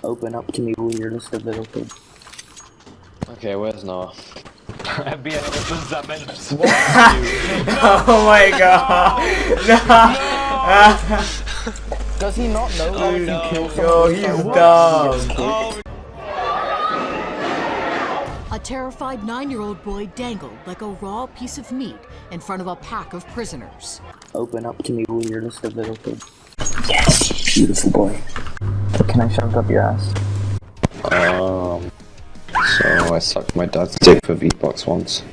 Open up to me when you're just a little kid. Okay, where's Noah? FBI opens that bench. Oh my god! Does he not know that if you kill Yo, someone? he's dumb. A terrified 9-year-old boy dangled like a raw piece of meat in front of a pack of prisoners. Open up to me when you're just a little kid. Yes, beautiful boy. Can I shove up your ass? So I sucked my dad's dick for V-Bucks once.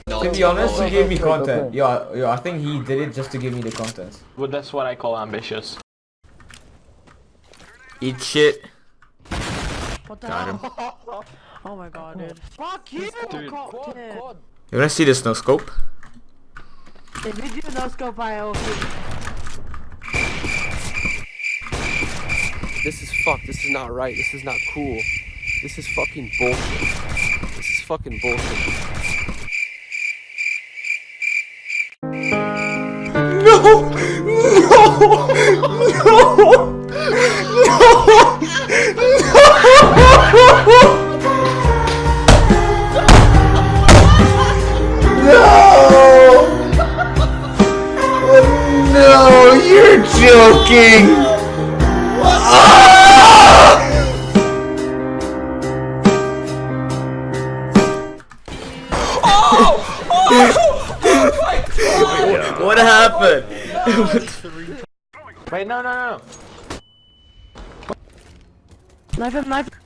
To be honest, he gave me content. Yo, I think he did it just to give me the content. Well, that's what I call ambitious. Eat shit. What the Got him. hell? Oh my god, dude. Fuck you! Dude. You wanna see this no scope? If you do no scope, I will shoot. This is fucked. This is not right. This is not cool. This is fucking bullshit. This is fucking bullshit. No! No, you're joking! What happened? Wait, no. Knife him, knife him.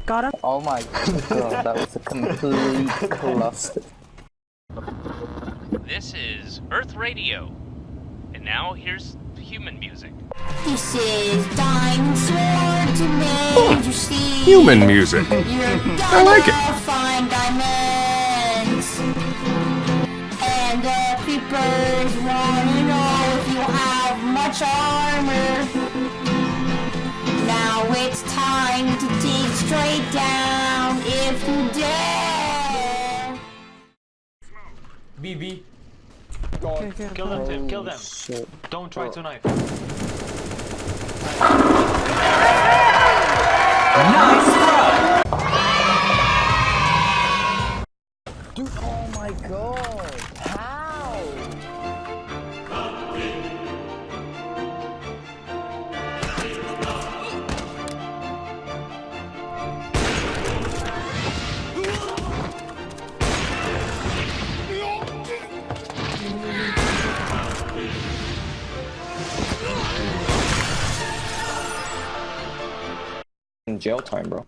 Got him. Oh my god, that was a complete cluster. This is Earth Radio. And now here's human music. This is dinosaur dimension. Human music. I like it. Find diamonds. And the creepers wanna know if you have much armor. Now it's time to dig straight down if you dare. BB. Kill them, Tim. Kill them. Shit. Don't try to knife. Dude, oh my god. How? In jail time, bro.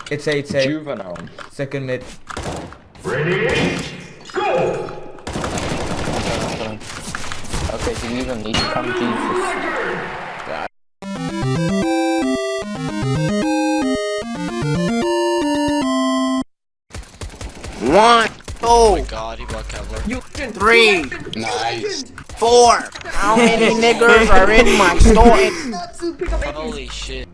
It's A. Juvenile. Second mid. Okay, do you even need to come, Jesus? One, Oh my two, god, he blocked Kevlar. three, Nice. 4. How many niggers are in my store? Holy shit.